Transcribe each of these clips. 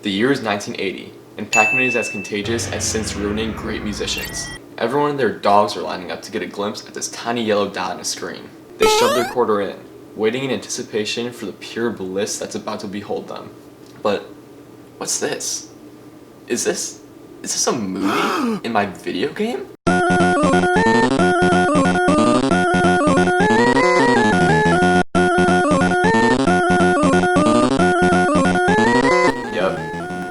The year is 1980, and Pac-Man is as contagious as synths ruining great musicians. Everyone and their dogs are lining up to get a glimpse at this tiny yellow dot on a screen. They shove their quarter in, waiting in anticipation for the pure bliss that's about to behold them. But what's this? Is this a movie in my video game?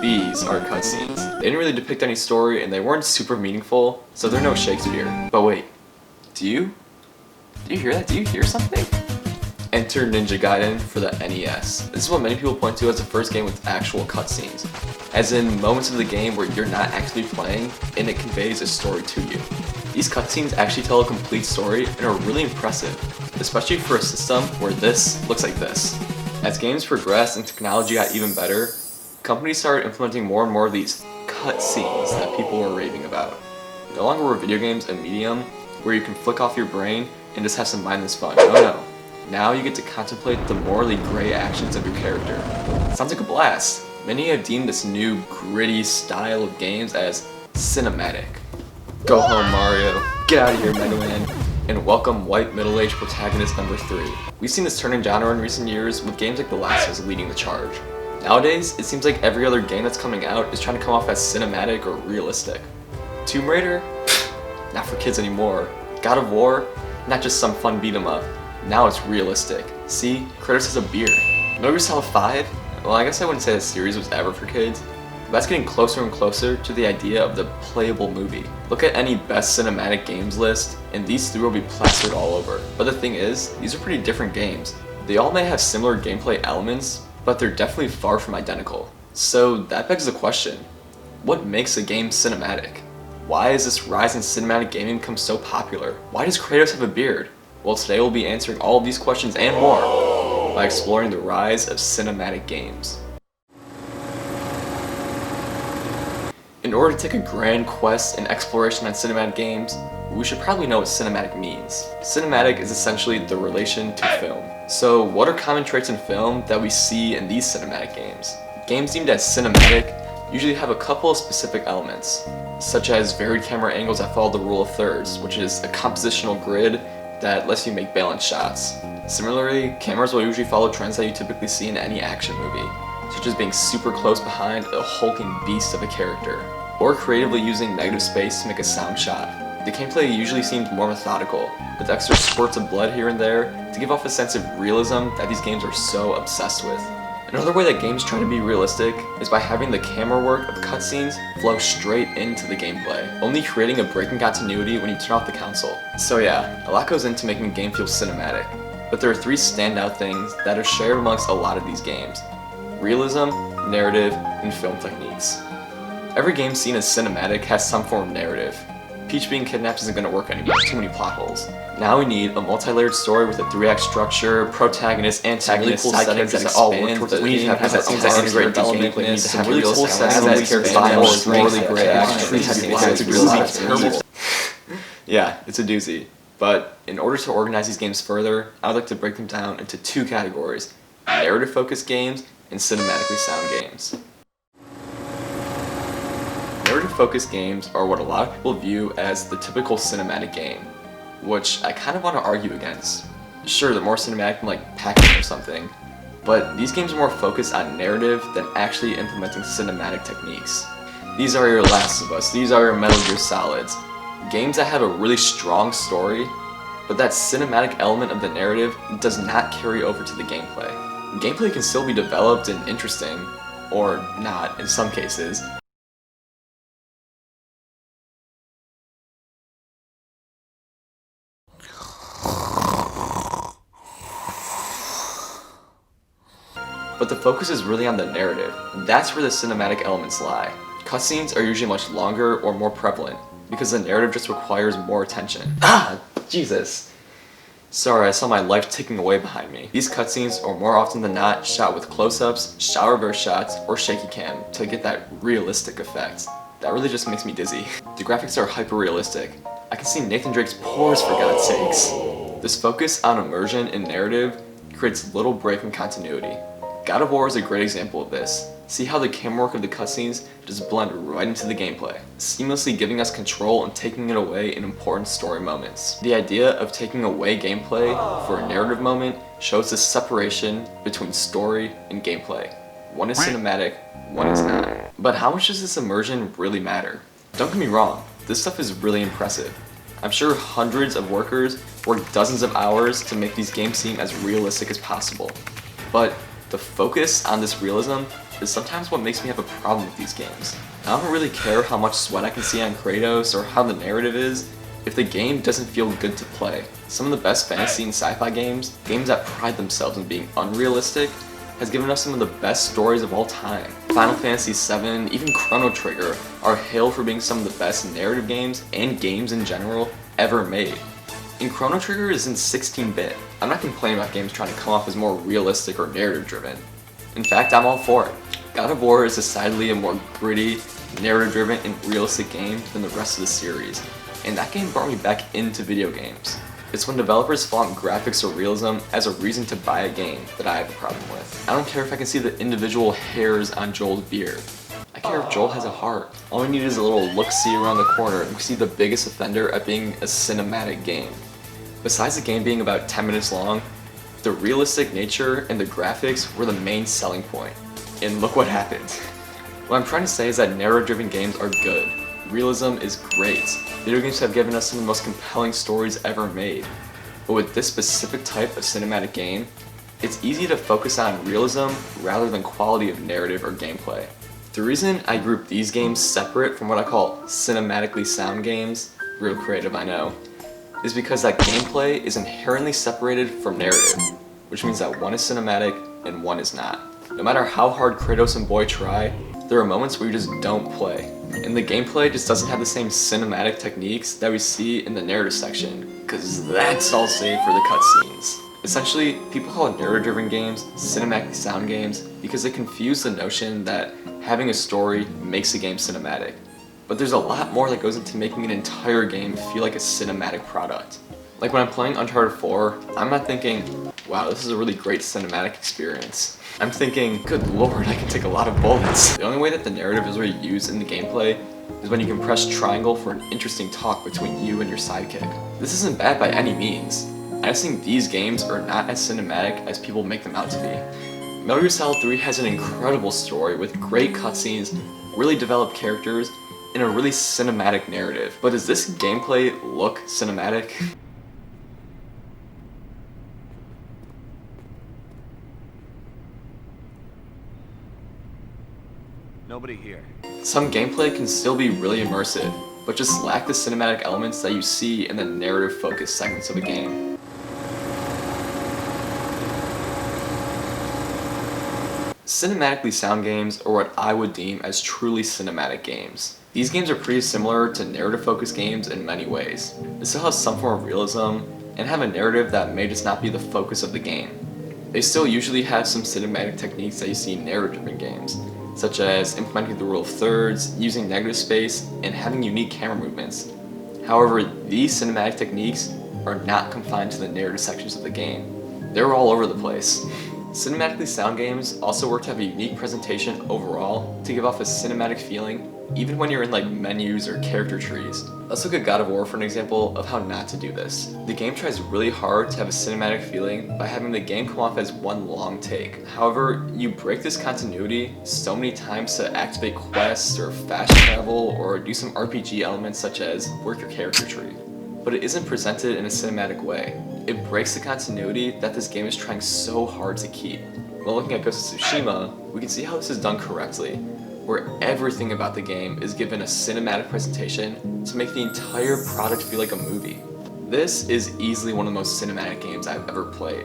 These are cutscenes. They didn't really depict any story and they weren't super meaningful, so they're no Shakespeare. But wait, do you hear that? Do you hear something? Enter Ninja Gaiden for the NES. This is what many people point to as the first game with actual cutscenes, as in moments of the game where you're not actually playing and it conveys a story to you. These cutscenes actually tell a complete story and are really impressive, especially for a system where this looks like this. As games progressed and technology got even better, companies started implementing more and more of these cutscenes that people were raving about. No longer were video games a medium where you can flick off your brain and just have some mindless fun. No. Now you get to contemplate the morally gray actions of your character. Sounds like a blast. Many have deemed this new gritty style of games as cinematic. Go home, Mario. Get out of here, Mega Man. And welcome white middle-aged protagonist number 3. We've seen this turn in genre in recent years with games like The Last of Us leading the charge. Nowadays, it seems like every other game that's coming out is trying to come off as cinematic or realistic. Tomb Raider? Not for kids anymore. God of War? Not just some fun beat 'em up. Now it's realistic. See, Kratos has a beard. Metal Gear Solid 5? Well, I guess I wouldn't say the series was ever for kids, but that's getting closer and closer to the idea of the playable movie. Look at any best cinematic games list, and these three will be plastered all over. But the thing is, these are pretty different games. They all may have similar gameplay elements, but they're definitely far from identical. So that begs the question, what makes a game cinematic? Why has this rise in cinematic gaming become so popular? Why does Kratos have a beard? Well, today we'll be answering all of these questions and more by exploring the rise of cinematic games. In order to take a grand quest and exploration on cinematic games, we should probably know what cinematic means. Cinematic is essentially the relation to film. So what are common traits in film that we see in these cinematic games? Games deemed as cinematic usually have a couple of specific elements, such as varied camera angles that follow the rule of thirds, which is a compositional grid that lets you make balanced shots. Similarly, cameras will usually follow trends that you typically see in any action movie, such as being super close behind a hulking beast of a character, or creatively using negative space to make a sound shot. The gameplay usually seems more methodical, with extra squirts of blood here and there to give off a sense of realism that these games are so obsessed with. Another way that games try to be realistic is by having the camera work of cutscenes flow straight into the gameplay, only creating a break in continuity when you turn off the console. So yeah, a lot goes into making a game feel cinematic, but there are 3 standout things that are shared amongst a lot of these games: realism, narrative, and film techniques. Every game seen as cinematic has some form of narrative. Peach being kidnapped isn't going to work anymore, too many plot holes. Now we need a multi-layered story with a 3-act structure, protagonist, antagonist, really cool settings that all work towards we need to have cutscenes that integrate development, we need to have really cool settings that characters, morally gray actions, yeah, it's a doozy. But in order to organize these games further, I would like to break them down into 2 categories: narrative-focused games and cinematically sound games. Narrative-focused games are what a lot of people view as the typical cinematic game, which I kind of want to argue against. Sure, they're more cinematic than like Pac-Man or something, but these games are more focused on narrative than actually implementing cinematic techniques. These are your Last of Us, these are your Metal Gear Solids. Games that have a really strong story, but that cinematic element of the narrative does not carry over to the gameplay. Gameplay can still be developed and interesting, or not in some cases. But the focus is really on the narrative. That's where the cinematic elements lie. Cutscenes are usually much longer or more prevalent, because the narrative just requires more attention. Jesus. Sorry, I saw my life ticking away behind me. These cutscenes are more often than not shot with close-ups, shot reverse shots, or shaky cam to get that realistic effect. That really just makes me dizzy. The graphics are hyper-realistic. I can see Nathan Drake's pores for God's sakes. This focus on immersion and narrative creates little break in continuity. God of War is a great example of this. See how the camera work of the cutscenes just blend right into the gameplay, seamlessly giving us control and taking it away in important story moments. The idea of taking away gameplay for a narrative moment shows the separation between story and gameplay. One is cinematic, one is not. But how much does this immersion really matter? Don't get me wrong, this stuff is really impressive. I'm sure hundreds of workers work dozens of hours to make these games seem as realistic as possible. But the focus on this realism is sometimes what makes me have a problem with these games. I don't really care how much sweat I can see on Kratos or how the narrative is if the game doesn't feel good to play. Some of the best fantasy and sci-fi games that pride themselves in being unrealistic, has given us some of the best stories of all time. Final Fantasy VII, even Chrono Trigger, are hailed for being some of the best narrative games and games in general ever made. And Chrono Trigger is in 16-bit. I'm not complaining about games trying to come off as more realistic or narrative driven. In fact, I'm all for it. God of War is decidedly a more gritty, narrative driven, and realistic game than the rest of the series, and that game brought me back into video games. It's when developers flaunt graphics or realism as a reason to buy a game that I have a problem with. I don't care if I can see the individual hairs on Joel's beard. I care if Joel has a heart. All we need is a little look-see around the corner and we see the biggest offender at being a cinematic game. Besides the game being about 10 minutes long, the realistic nature and the graphics were the main selling point. And look what happened. What I'm trying to say is that narrative-driven games are good. Realism is great. Video games have given us some of the most compelling stories ever made. But with this specific type of cinematic game, it's easy to focus on realism rather than quality of narrative or gameplay. The reason I group these games separate from what I call cinematically sound games, real creative I know, is because that gameplay is inherently separated from narrative, which means that one is cinematic and one is not. No matter how hard Kratos and Boy try, there are moments where you just don't play. And the gameplay just doesn't have the same cinematic techniques that we see in the narrative section, because that's all saved for the cutscenes. Essentially, people call narrative-driven games cinematically sound games because they confuse the notion that having a story makes a game cinematic. But there's a lot more that goes into making an entire game feel like a cinematic product. Like when I'm playing Uncharted 4, I'm not thinking, wow, this is a really great cinematic experience. I'm thinking, good lord, I can take a lot of bullets. The only way that the narrative is really used in the gameplay is when you can press triangle for an interesting talk between you and your sidekick. This isn't bad by any means. I just think these games are not as cinematic as people make them out to be. Metal Gear Solid 3 has an incredible story with great cutscenes, really developed characters, and a really cinematic narrative. But does this gameplay look cinematic? Nobody here. Some gameplay can still be really immersive, but just lack the cinematic elements that you see in the narrative-focused segments of a game. Cinematically sound games are what I would deem as truly cinematic games. These games are pretty similar to narrative-focused games in many ways. They still have some form of realism, and have a narrative that may just not be the focus of the game. They still usually have some cinematic techniques that you see in narrative-driven games, such as implementing the rule of thirds, using negative space, and having unique camera movements. However, these cinematic techniques are not confined to the narrative sections of the game. They're all over the place. Cinematically sound games also work to have a unique presentation overall to give off a cinematic feeling, even when you're in like menus or character trees. Let's look at God of War for an example of how not to do this. The game tries really hard to have a cinematic feeling by having the game come off as one long take. However, you break this continuity so many times to activate quests or fast travel or do some RPG elements such as work your character tree. But it isn't presented in a cinematic way. It breaks the continuity that this game is trying so hard to keep. While looking at Ghost of Tsushima, we can see how this is done correctly, where everything about the game is given a cinematic presentation to make the entire product feel like a movie. This is easily one of the most cinematic games I've ever played.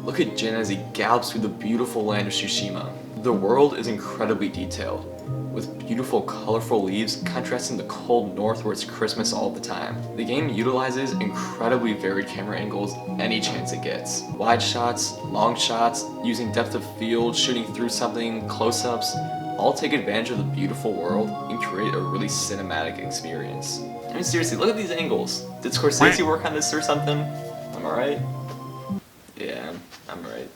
Look at Jin as he gallops through the beautiful land of Tsushima. The world is incredibly detailed, with beautiful colorful leaves contrasting the cold north where it's Christmas all the time. The game utilizes incredibly varied camera angles any chance it gets. Wide shots, long shots, using depth of field, shooting through something, close-ups, all take advantage of the beautiful world and create a really cinematic experience. I mean seriously, look at these angles. Did Scorsese work on this or something? Am I right? Yeah, I'm right.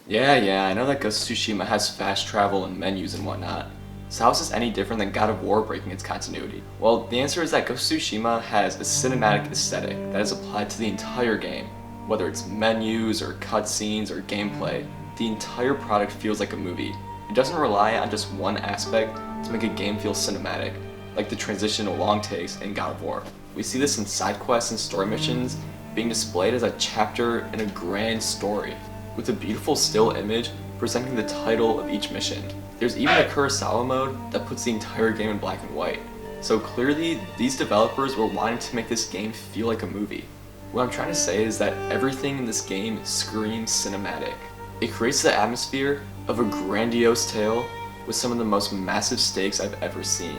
Yeah, I know that Ghost of Tsushima has fast travel and menus and whatnot. So how is this any different than God of War breaking its continuity? Well, the answer is that Ghost of Tsushima has a cinematic aesthetic that is applied to the entire game. Whether it's menus or cutscenes or gameplay, the entire product feels like a movie. It doesn't rely on just one aspect to make a game feel cinematic, like the transitional long takes in God of War. We see this in side quests and story missions being displayed as a chapter in a grand story, with a beautiful still image presenting the title of each mission. There's even a Kurosawa mode that puts the entire game in black and white. So clearly, these developers were wanting to make this game feel like a movie. What I'm trying to say is that everything in this game screams cinematic. It creates the atmosphere of a grandiose tale with some of the most massive stakes I've ever seen,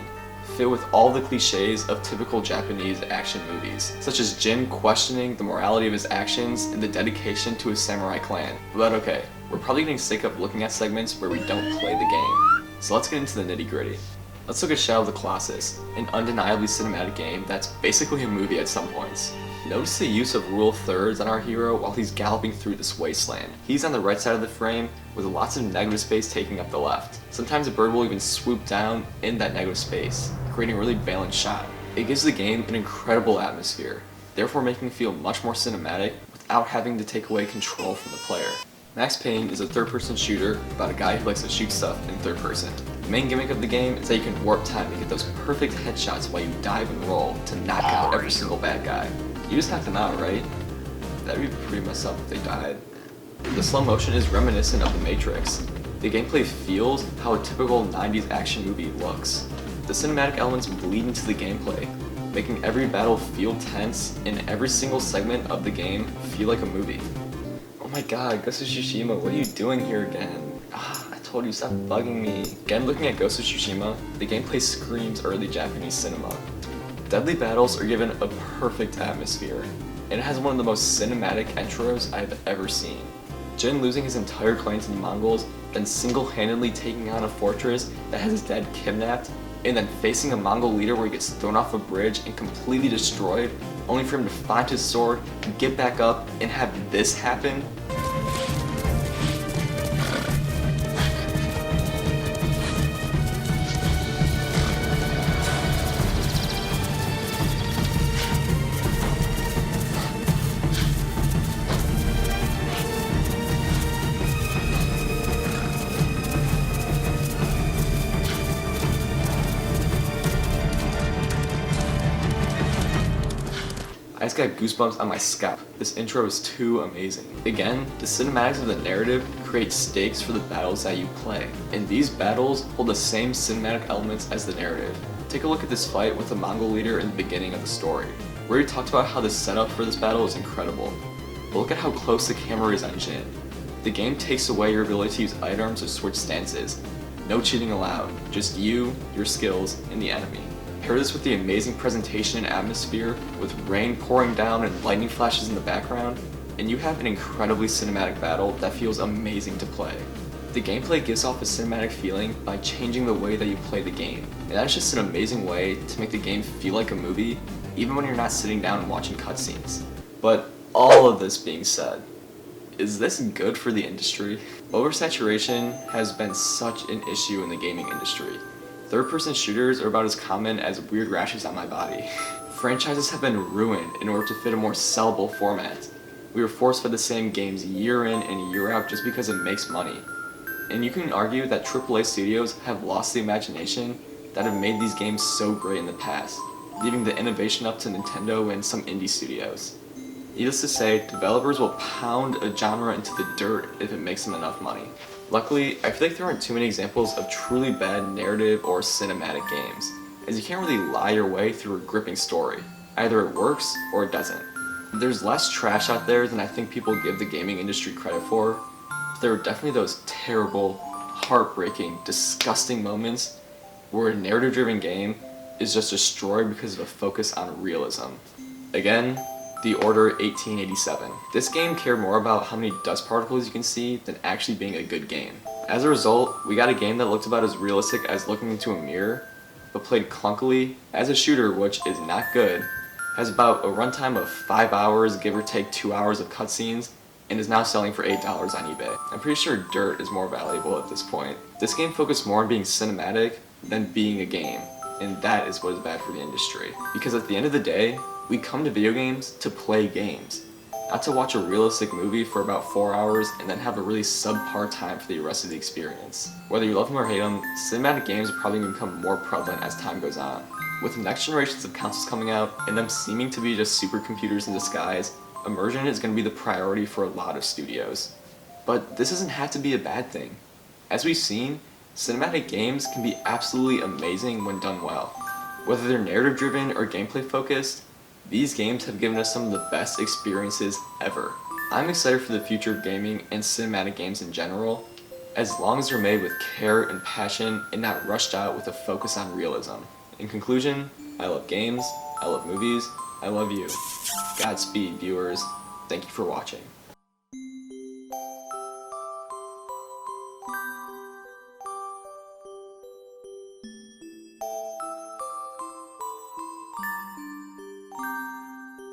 filled with all the cliches of typical Japanese action movies, such as Jin questioning the morality of his actions and the dedication to his samurai clan. But okay, we're probably getting sick of looking at segments where we don't play the game, so let's get into the nitty-gritty. Let's look at Shadow of the Colossus, an undeniably cinematic game that's basically a movie at some points. Notice the use of rule of thirds on our hero while he's galloping through this wasteland. He's on the right side of the frame with lots of negative space taking up the left. Sometimes a bird will even swoop down in that negative space, creating a really balanced shot. It gives the game an incredible atmosphere, therefore making it feel much more cinematic without having to take away control from the player. Max Payne is a third-person shooter about a guy who likes to shoot stuff in third person. The main gimmick of the game is that you can warp time to get those perfect headshots while you dive and roll to knock out every single bad guy. You just knocked them out, right? That'd be pretty messed up if they died. The slow motion is reminiscent of The Matrix. The gameplay feels how a typical 90s action movie looks. The cinematic elements bleed into the gameplay, making every battle feel tense and every single segment of the game feel like a movie. Oh my god, Ghost of Tsushima, what are you doing here again? I told you, stop bugging me. Again, looking at Ghost of Tsushima, the gameplay screams early Japanese cinema. Deadly battles are given a perfect atmosphere, and it has one of the most cinematic intros I've ever seen. Jin losing his entire clan to the Mongols, then single-handedly taking on a fortress that has his dad kidnapped, and then facing a Mongol leader where he gets thrown off a bridge and completely destroyed, only for him to find his sword, get back up, and have this happen. I just got goosebumps on my scalp. This intro is too amazing. Again, the cinematics of the narrative create stakes for the battles that you play, and these battles hold the same cinematic elements as the narrative. Take a look at this fight with the Mongol leader in the beginning of the story. We already talked about how the setup for this battle is incredible, but look at how close the camera is on Jin. The game takes away your ability to use items or switch stances. No cheating allowed, just you, your skills, and the enemy. Pair this with the amazing presentation and atmosphere, with rain pouring down and lightning flashes in the background, and you have an incredibly cinematic battle that feels amazing to play. The gameplay gives off a cinematic feeling by changing the way that you play the game, and that's just an amazing way to make the game feel like a movie, even when you're not sitting down and watching cutscenes. But all of this being said, is this good for the industry? Oversaturation has been such an issue in the gaming industry. Third-person shooters are about as common as weird rashes on my body. Franchises have been ruined in order to fit a more sellable format. We are forced to the same games year in and year out just because it makes money. And you can argue that AAA studios have lost the imagination that have made these games so great in the past, leaving the innovation up to Nintendo and some indie studios. Needless to say, developers will pound a genre into the dirt if it makes them enough money. Luckily, I feel like there aren't too many examples of truly bad narrative or cinematic games, as you can't really lie your way through a gripping story. Either it works or it doesn't. There's less trash out there than I think people give the gaming industry credit for, but there are definitely those terrible, heartbreaking, disgusting moments where a narrative-driven game is just destroyed because of a focus on realism. Again, The Order 1887. This game cared more about how many dust particles you can see than actually being a good game. As a result, we got a game that looked about as realistic as looking into a mirror, but played clunkily as a shooter, which is not good, has about a runtime of 5 hours, give or take 2 hours of cutscenes, and is now selling for $8 on eBay. I'm pretty sure Dirt is more valuable at this point. This game focused more on being cinematic than being a game, and that is what is bad for the industry. Because at the end of the day, we come to video games to play games, not to watch a realistic movie for about 4 hours and then have a really subpar time for the rest of the experience. Whether you love them or hate them, cinematic games are probably going to become more prevalent as time goes on. With the next generations of consoles coming out, and them seeming to be just supercomputers in disguise, immersion is going to be the priority for a lot of studios. But this doesn't have to be a bad thing. As we've seen, cinematic games can be absolutely amazing when done well. Whether they're narrative driven or gameplay focused, these games have given us some of the best experiences ever. I'm excited for the future of gaming and cinematic games in general, as long as they're made with care and passion and not rushed out with a focus on realism. In conclusion, I love games, I love movies, I love you. Godspeed, viewers. Thank you for watching.